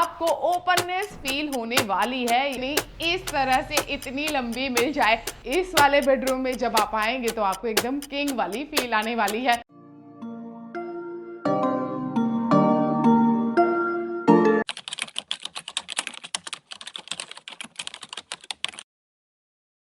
आपको openness feel होने वाली है। यानी इस तरह से इतनी लंबी मिल जाए, इस वाले बेडरूम में जब आप आएंगे तो आपको एकदम किंग वाली फील आने वाली है।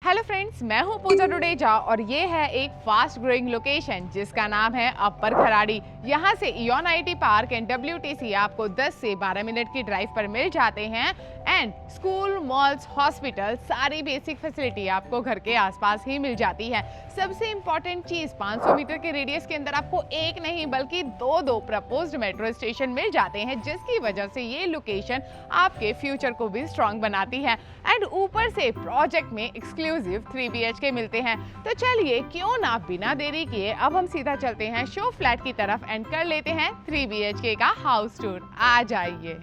हेलो फ्रेंड्स, मैं हूं पूजा डुडेजा और ये है एक फास्ट ग्रोइंग लोकेशन जिसका नाम है अपर खराड़ी। यहाँ से Eon IT park and WTC आपको 10 से 12 मिनट की ड्राइव पर मिल जाते हैं। एंड स्कूल, मॉल्स, हॉस्पिटल, सारी बेसिक फैसिलिटी आपको घर के आसपास ही मिल जाती है। सबसे इंपॉर्टेंट चीज, 500 मीटर के रेडियस के अंदर आपको एक नहीं बल्कि दो प्रपोज्ड मेट्रो स्टेशन मिल जाते हैं, जिसकी वजह से ये लोकेशन आपके फ्यूचर को भी स्ट्रॉन्ग बनाती है। एंड ऊपर से प्रोजेक्ट में एक्सक्लूसिव 3 BHK मिलते हैं। तो चलिए क्यों ना बिना देरी किए अब हम सीधा चलते हैं शो फ्लैट की तरफ एंड कर लेते हैं 3 BHK का हाउस टूर। आ जाइए।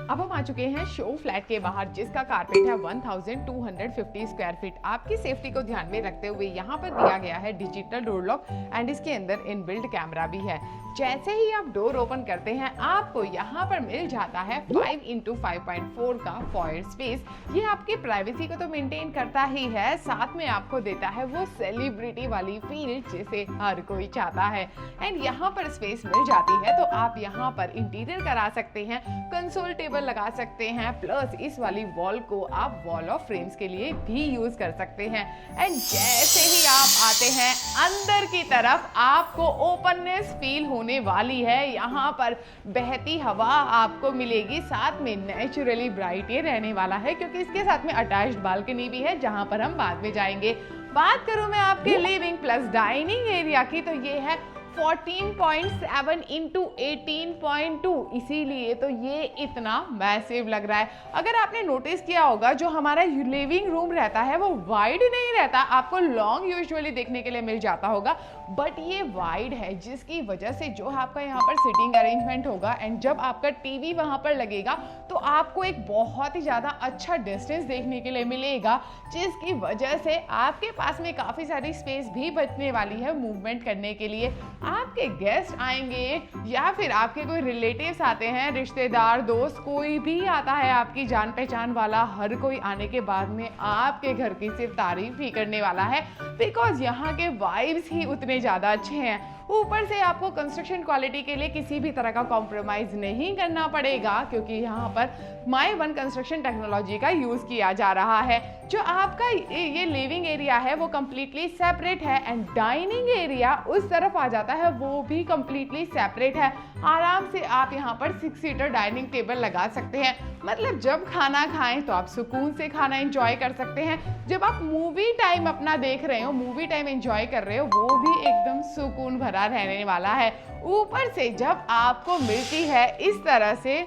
अब हम आ चुके हैं शो फ्लैट के बाहर, जिसका कारपेट है 1250 स्क्वायर फीट। आपकी सेफ्टी को ध्यान में रखते हुए यहाँ पर दिया गया है डिजिटल डोर लॉक एंड इसके अंदर इनबिल्ट कैमरा भी है। जैसे ही आप डोर ओपन करते हैं आपको यहाँ पर मिल जाता है 5x5.4 का फॉयर स्पेस। ये आपकी प्राइवेसी को तो मेंटेन करता ही है, साथ में आपको देता है वो सेलिब्रिटी वाली फील जिसे हर कोई चाहता है। एंड यहाँ पर स्पेस मिल जाती है तो आप यहाँ पर इंटीरियर करा सकते हैं, कंसोल टेबल लगा सकते हैं, प्लस इस वाली वॉल को आप वॉल ऑफ फ्रेम्स के लिए भी यूज कर सकते हैं। एंड जैसे ही आप आते हैं अंदर की तरफ आपको ओपननेस फील होने वाली है। यहाँ पर बहती हवा आपको मिलेगी, साथ में नेचुरली ब्राइट ये रहने वाला है क्योंकि इसके साथ में अटैच्ड बालकनी भी है जहाँ पर हम बाद में जाएंगे। बात करूं मैं आपके लिविंग प्लस डाइनिंग एरिया की तो ये है 14.7 इंटू 18.2, इसीलिए तो ये इतना मैसिव लग रहा है। अगर आपने नोटिस किया होगा जो हमारा लिविंग रूम रहता है वो वाइड नहीं रहता, आपको लॉन्ग यूजुअली देखने के लिए मिल जाता होगा, बट ये वाइड है जिसकी वजह से जो आपका यहाँ पर सिटिंग अरेंजमेंट होगा एंड जब आपका टीवी वहां पर लगेगा तो आपको एक बहुत ही ज्यादा अच्छा डिस्टेंस देखने के लिए मिलेगा, जिसकी वजह से आपके पास में काफी सारी स्पेस भी बचने वाली है मूवमेंट करने के लिए। आपके गेस्ट आएंगे या फिर आपके कोई रिलेटिव्स आते हैं, रिश्तेदार, दोस्त, कोई भी आता है आपकी जान पहचान वाला, हर कोई आने के बाद में आपके घर की सिर्फ तारीफ ही करने वाला है, बिकॉज यहाँ के वाइब्स ही उतने ज्यादा अच्छे हैं। ऊपर से आपको कंस्ट्रक्शन क्वालिटी के लिए किसी भी तरह का कॉम्प्रोमाइज नहीं करना पड़ेगा क्योंकि यहाँ पर माई वन कंस्ट्रक्शन टेक्नोलॉजी का यूज किया जा रहा है। जो आपका ये लिविंग एरिया है वो कंप्लीटली सेपरेट है एंड डाइनिंग एरिया उस तरफ आ जाता है, वो भी कंप्लीटली सेपरेट है। आराम से आप यहाँ पर 6 सीटर डाइनिंग टेबल लगा सकते हैं, मतलब जब खाना खाएं तो आप सुकून से खाना एंजॉय कर सकते हैं। जब आप मूवी टाइम अपना देख रहे हो, मूवी टाइम एंजॉय कर रहे हो, वो भी एकदम सुकून भरा रहने वाला है। ऊपर से जब आपको मिलती है इस तरह से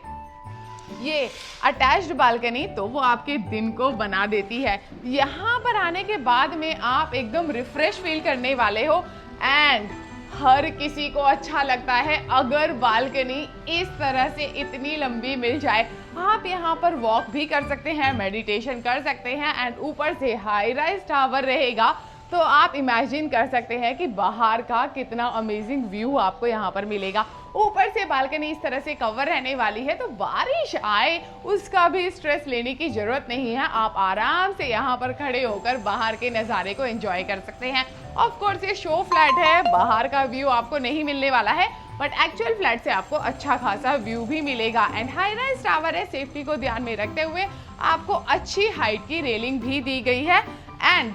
ये अटैच्ड बालकनी तो वो आपके दिन को बना देती है। यहाँ पर आने के बाद में आप एकदम रिफ्रेश फील करने वाले हो एंड हर किसी को अच्छा लगता है अगर बालकनी इस तरह से इतनी लंबी मिल जाए। आप यहाँ पर वॉक भी कर सकते हैं, मेडिटेशन कर सकते हैं एंड ऊपर से हाई राइज टावर रहेगा तो आप इमेजिन कर सकते हैं कि बाहर का कितना अमेजिंग व्यू आपको यहाँ पर मिलेगा। ऊपर से बालकनी इस तरह से कवर रहने वाली है तो बारिश आए उसका भी स्ट्रेस लेने की जरूरत नहीं है। आप आराम से यहाँ पर खड़े होकर बाहर के नज़ारे को एंजॉय कर सकते हैं। ऑफ कोर्स ये शो फ्लैट है, बाहर का व्यू आपको नहीं मिलने वाला है, बट एक्चुअल फ्लैट से आपको अच्छा खासा व्यू भी मिलेगा। एंड हाई राइज टावर है, सेफ्टी को ध्यान में रखते हुए आपको अच्छी हाइट की रेलिंग भी दी गई है एंड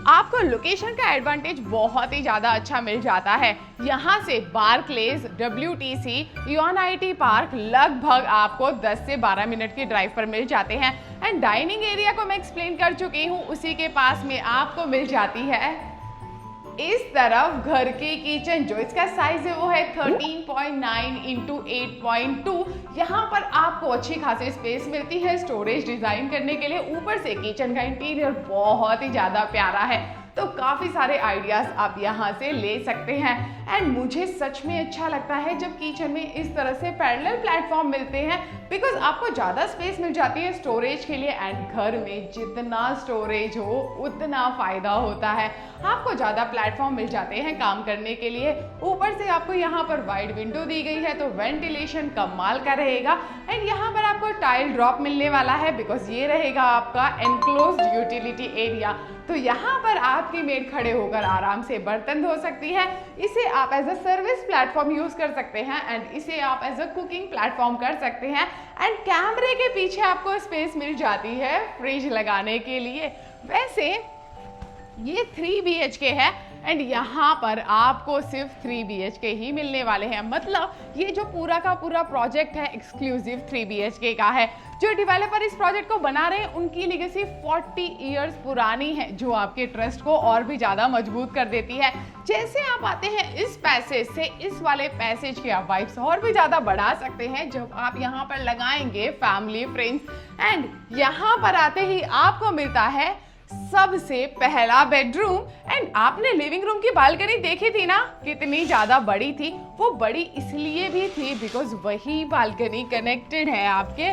आपको लोकेशन का एडवांटेज बहुत ही ज्यादा अच्छा मिल जाता है। यहाँ से Barclays, WTC, Eon IT park लगभग आपको 10 से 12 मिनट की ड्राइव पर मिल जाते हैं। एंड डाइनिंग एरिया को मैं एक्सप्लेन कर चुकी हूँ, उसी के पास में आपको मिल जाती है इस तरफ घर की किचन। जो इसका साइज है वो है 13.9 इंटू 8.2। यहाँ पर आपको अच्छी खासी स्पेस मिलती है स्टोरेज डिजाइन करने के लिए। ऊपर से किचन का इंटीरियर बहुत ही ज्यादा प्यारा है। तो काफ़ी सारे आइडियाज़ आप यहाँ से ले सकते हैं। एंड मुझे सच में अच्छा लगता है जब किचन में इस तरह से पैरेलल प्लेटफॉर्म मिलते हैं, बिकॉज आपको ज़्यादा स्पेस मिल जाती है स्टोरेज के लिए। एंड घर में जितना स्टोरेज हो उतना फ़ायदा होता है, आपको ज़्यादा प्लेटफॉर्म मिल जाते हैं काम करने के लिए। ऊपर से आपको यहाँ पर वाइड विंडो दी गई है तो वेंटिलेशन कमाल का रहेगा। एंड यहाँ पर आपको टाइल ड्रॉप मिलने वाला है, बिकॉज ये रहेगा आपका एनक्लोज्ड यूटिलिटी एरिया। तो यहाँ पर आपकी मेड खड़े होकर आराम से बर्तन धो सकती है। इसे आप as a service platform use कर सकते हैं एंड इसे आप एज अ कुकिंग प्लेटफॉर्म कर सकते हैं। एंड कैमरे के पीछे आपको स्पेस मिल जाती है फ्रिज लगाने के लिए। वैसे ये 3 BHK है एंड यहाँ पर आपको सिर्फ 3 BHK ही मिलने वाले हैं। मतलब ये जो पूरा का पूरा प्रोजेक्ट है एक्सक्लूसिव 3 BHK का है। जो डेवलपर इस प्रोजेक्ट को बना रहे हैं उनकी लेगेसी 40 इयर्स पुरानी है, जो आपके ट्रस्ट को और भी ज़्यादा मजबूत कर देती है। जैसे आप आते हैं इस पैसेज से, इस वाले पैसेज के आप वाइब्स और भी ज़्यादा बढ़ा सकते हैं जब आप यहाँ पर लगाएंगे फैमिली फ्रेंड्स। एंड यहाँ पर आते ही आपको मिलता है सबसे पहला बेडरूम। एंड आपने लिविंग रूम की बालकनी देखी थी ना, कितनी ज्यादा बड़ी थी। वो बड़ी इसलिए भी थी बिकॉज वही बालकनी कनेक्टेड है आपके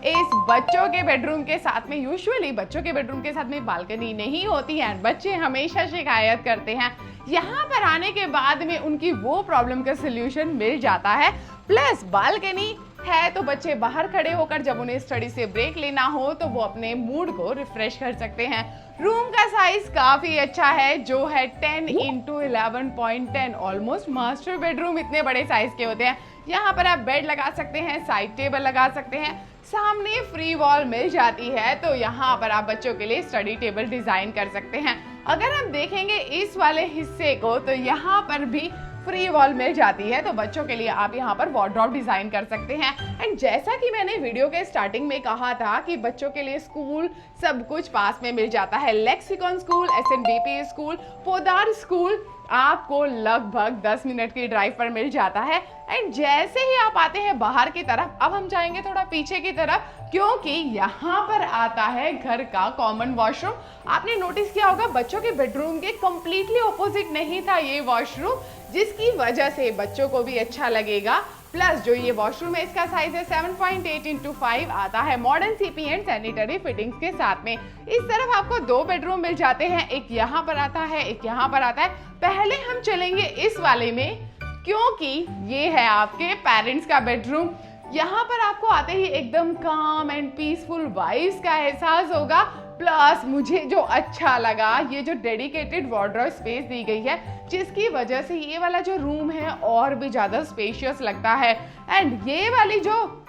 इस बच्चों के बेडरूम के साथ में। यूजुअली बच्चों के बेडरूम के साथ में बालकनी नहीं होती है, बच्चे हमेशा शिकायत करते हैं। यहाँ पर आने के बाद में उनकी वो प्रॉब्लम का सोल्यूशन मिल जाता है। प्लस बालकनी है तो बच्चे बाहर खड़े होकर जब उन्हें स्टडी से ब्रेक लेना हो तो वो अपने मूड को रिफ्रेश कर सकते हैं। रूम का साइज काफी अच्छा है, जो है 10 × 11.10, ऑलमोस्ट मास्टर बेडरूम इतने बड़े साइज के होते हैं। यहाँ पर आप बेड लगा सकते हैं, साइड टेबल लगा सकते हैं, सामने फ्री वॉल मिल जाती है तो यहाँ पर आप बच्चों के लिए स्टडी टेबल डिजाइन कर सकते हैं। अगर हम देखेंगे इस वाले हिस्से को तो यहाँ पर भी फ्री वॉल मिल जाती है, तो बच्चों के लिए आप यहाँ पर वार्डरोब डिजाइन कर सकते हैं। एंड जैसा कि मैंने वीडियो के स्टार्टिंग में कहा था कि बच्चों के लिए स्कूल सब कुछ पास में मिल जाता है। Lexicon school, SNBP school, Podar school आपको लगभग 10 मिनट की ड्राइव पर मिल जाता है। एंड जैसे ही आप आते हैं बाहर की तरफ, अब हम जाएंगे थोड़ा पीछे की तरफ, क्योंकि यहाँ पर आता है घर का कॉमन वॉशरूम। आपने नोटिस किया होगा बच्चों के बेडरूम के कंप्लीटली ऑपोजिट नहीं था ये वॉशरूम, जिसकी वजह से बच्चों को भी अच्छा लगेगा। प्लस जो ये वॉशरूम है इसका साइज है 7.8 × 5, आता है modern CP and sanitary fittings के साथ में। इस तरफ आपको 2 बेडरूम मिल जाते हैं, एक यहाँ पर आता है, एक यहाँ पर आता है। पहले हम चलेंगे इस वाले में, क्योंकि ये है आपके पेरेंट्स का बेडरूम। यहाँ पर आपको आते ही एकदम काम एंड पीसफुल वाइब्स का एहसास होगा। प्लस मुझे जो अच्छा लगा, ये जो डेडिकेटेड वार्डरोब स्पेस दी गई है, जिसकी वजह से ये वाला जो रूम है और भी ज्यादा स्पेशियस लगता है। एंड ये वाली जो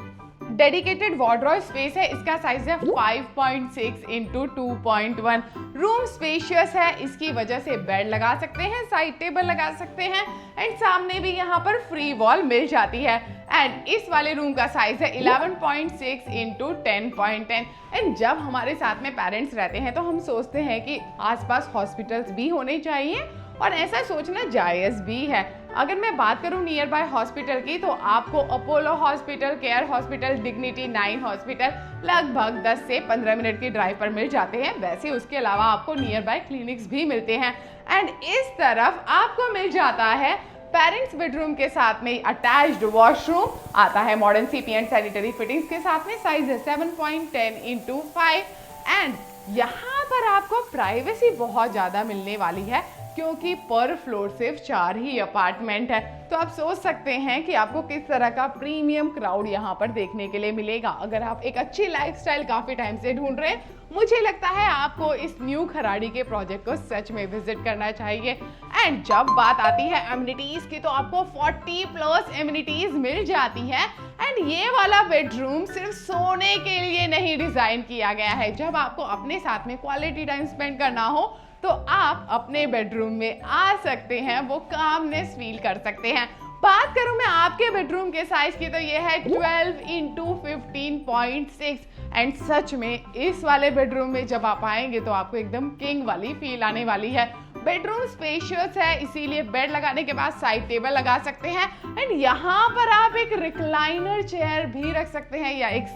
डेडिकेटेड वार्डरोब स्पेस है इसका साइज है 5.6 × 2.1। रूम स्पेशियस है, इसकी वजह से बेड लगा सकते हैं, साइड टेबल लगा सकते हैं एंड सामने भी यहाँ पर फ्री वॉल मिल जाती है। एंड इस वाले रूम का साइज है 11.6 × 10.10। एंड जब हमारे साथ में पेरेंट्स रहते हैं तो हम सोचते हैं कि आसपास हॉस्पिटल्स भी होने चाहिए, और ऐसा सोचना जायज़ भी है। अगर मैं बात करूं नियर बाय हॉस्पिटल की, तो आपको Apollo hospital, care hospital, dignity 9 hospital लगभग 10 से 15 मिनट की ड्राइव पर मिल जाते हैं। वैसे उसके अलावा आपको नियर बाय क्लिनिक्स भी मिलते हैं। एंड इस तरफ आपको मिल जाता है पेरेंट्स बेडरूम के साथ में अटैच्ड वॉशरूम, आता है modern CP and sanitary fittings के साथ में, साइज है 7.10 × 5। एंड यहाँ पर आपको प्राइवेसी बहुत ज़्यादा मिलने वाली है, क्योंकि पर फ्लोर सिर्फ 4 ही अपार्टमेंट है। तो आप सोच सकते हैं कि आपको किस तरह का प्रीमियम क्राउड यहाँ पर देखने के लिए मिलेगा। अगर आप एक अच्छी लाइफस्टाइल काफी टाइम से ढूंढ रहे हैं, मुझे लगता है आपको इस न्यू खराड़ी के प्रोजेक्ट को सच में विजिट करना चाहिए। एंड जब बात आती है एमिनिटीज की, तो आपको 40+ एमिनिटीज मिल जाती है। एंड ये वाला बेडरूम सिर्फ सोने के लिए नहीं डिजाइन किया गया है। जब आपको अपने साथ में क्वालिटी टाइम स्पेंड करना हो तो आप अपने बेडरूम में आ सकते हैं, वो कामनेस फील कर सकते हैं। बात करूं मैं आपके बेडरूम के साइज की, तो ये है 12 × 15.6। एंड सच में इस वाले बेडरूम में जब आप आएंगे तो आपको एकदम किंग वाली फील आने वाली है। बेडरूम स्पेशियस है, इसीलिए बेड लगाने के बाद साइड टेबल लगा सकते हैं। एंड यहाँ पर आप एक रिक्लाइनर चेयर भी रख सकते हैं या एक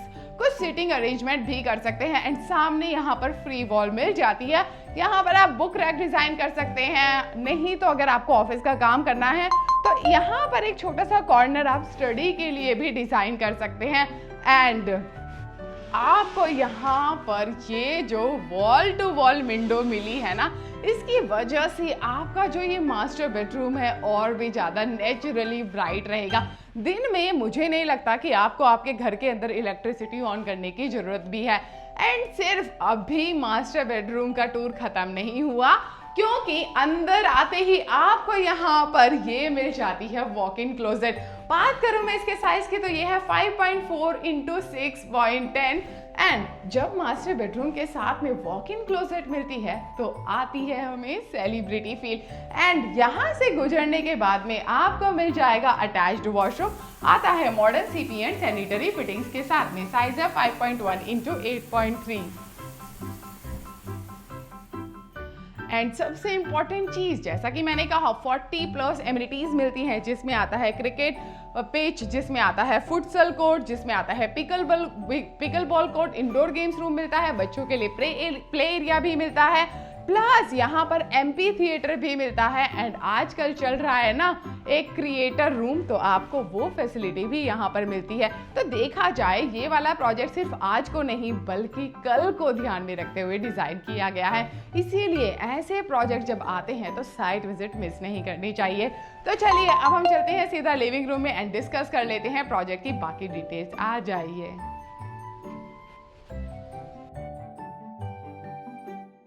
कुछ सीटिंग अरेंजमेंट भी कर सकते हैं एंड सामने यहाँ पर फ्री वॉल मिल जाती है। यहाँ पर आप बुक रैक डिजाइन कर सकते हैं, नहीं तो अगर आपको ऑफिस का काम करना है तो यहाँ पर एक छोटा सा कॉर्नर आप स्टडी के लिए भी डिजाइन कर सकते हैं। एंड आपको यहाँ पर ये जो वॉल टू वॉल विंडो मिली है ना, इसकी वजह से आपका जो ये मास्टर बेडरूम है और भी ज़्यादा नेचुरली ब्राइट रहेगा। दिन में मुझे नहीं लगता कि आपको आपके घर के अंदर इलेक्ट्रिसिटी ऑन करने की ज़रूरत भी है। एंड सिर्फ अभी मास्टर बेडरूम का टूर ख़त्म नहीं हुआ, क्योंकि अंदर आते ही आपको यहाँ पर ये मिल जाती है वॉक इन क्लोजेट। बात करूँ मैं इसके साइज की तो ये है 5.4 × 6.10 एंड जब मास्टर बेडरूम के साथ में वॉक इन क्लोजेट मिलती है तो आती है हमें सेलिब्रिटी फील। एंड यहाँ से गुजरने के बाद में आपको मिल जाएगा अटैच्ड वॉशरूम, आता है modern CP and sanitary fittings के साथ में। साइज है 5.1 × 8.3 एंड सबसे इंपॉर्टेंट चीज, जैसा कि मैंने कहा 40+ एमिनिटीज मिलती हैं, जिसमें आता है क्रिकेट पिच, जिसमें आता है फुटसल कोर्ट, जिसमें आता है pickle ball court, indoor games room मिलता है, बच्चों के लिए प्ले एरिया भी मिलता है, प्लस यहाँ पर एमपी थिएटर भी मिलता है। एंड आजकल चल रहा है ना एक क्रिएटर रूम, तो आपको वो फैसिलिटी भी यहाँ पर मिलती है। तो देखा जाए ये वाला प्रोजेक्ट सिर्फ आज को नहीं बल्कि कल को ध्यान में रखते हुए डिजाइन किया गया है, इसीलिए ऐसे प्रोजेक्ट जब आते हैं तो साइट विजिट मिस नहीं करनी चाहिए। तो चलिए अब हम चलते हैं सीधा लिविंग रूम में एंड डिस्कस कर लेते हैं प्रोजेक्ट की बाकी डिटेल्स। आ जाइए।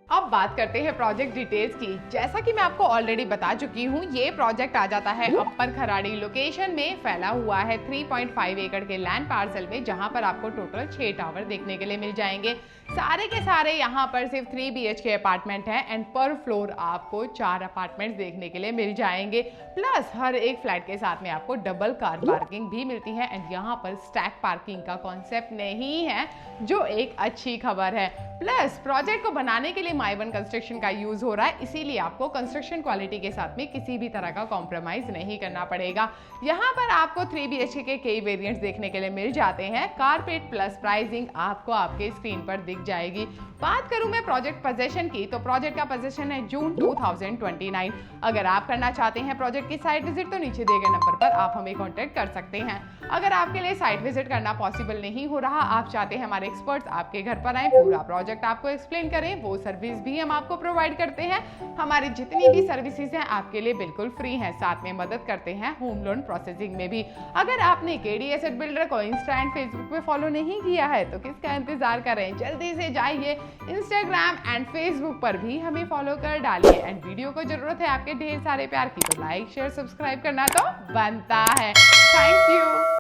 अब बात करते हैं प्रोजेक्ट डिटेल्स की। जैसा कि मैं आपको ऑलरेडी बता चुकी हूँ, ये प्रोजेक्ट आ जाता है अपर खराड़ी लोकेशन में, फैला हुआ है 3.5 एकड़ के लैंड पार्सल में, जहां पर आपको टोटल 6 टावर देखने के लिए मिल जाएंगे। सारे के सारे यहाँ पर सिर्फ 3 BHK अपार्टमेंट है एंड पर फ्लोर आपको 4 अपार्टमेंट देखने के लिए मिल जाएंगे। प्लस हर एक फ्लैट के साथ में आपको डबल कार पार्किंग भी मिलती है एंड यहाँ पर स्टैक पार्किंग का कॉन्सेप्ट नहीं है, जो एक अच्छी खबर है। प्लस प्रोजेक्ट को बनाने के लिए माइवन कंस्ट्रक्शन का यूज हो रहा है, इसीलिए आपको कंस्ट्रक्शन क्वालिटी के साथ में किसी भी तरह का कॉम्प्रोमाइज नहीं करना पड़ेगा। यहाँ पर आपको 3 BHK के कई वेरिएंट्स देखने के लिए मिल जाते हैं। कारपेट प्लस प्राइसिंग आपको आपके स्क्रीन पर दिख जाएगी। बात करूं मैं प्रोजेक्ट पोजीशन की, तो प्रोजेक्ट का पोजीशन है जून 2029। अगर आप करना चाहते हैं प्रोजेक्ट की साइट विजिट तो नीचे दिए गए नंबर पर आप हमें कांटेक्ट कर सकते हैं। अगर आपके लिए साइट विजिट करना पॉसिबल नहीं हो रहा, आप चाहते हैं हमारे एक्सपर्ट्स आपके घर पर आए, पूरा प्रोजेक्ट आपको एक्सप्लेन करें, वो सर्विस भी हम आपको प्रोवाइड करते हैं। हमारी जितनी भी सर्विसेज हैं आपके लिए बिल्कुल फ्री हैं, साथ में मदद करते हैं होम लोन प्रोसेसिंग में भी। अगर आपने केडी एसेट बिल्डर को इंस्टा एंड फेसबुक पे फॉलो नहीं किया है तो किसका इंतजार करें, जल्दी से जाइए इंस्टाग्राम एंड फेसबुक पर भी हमें फॉलो कर डालिए। एंड वीडियो को जरूरत है आपके ढेर सारे प्यार की, तो लाइक शेयर सब्सक्राइब करना तो बनता है। Thank you.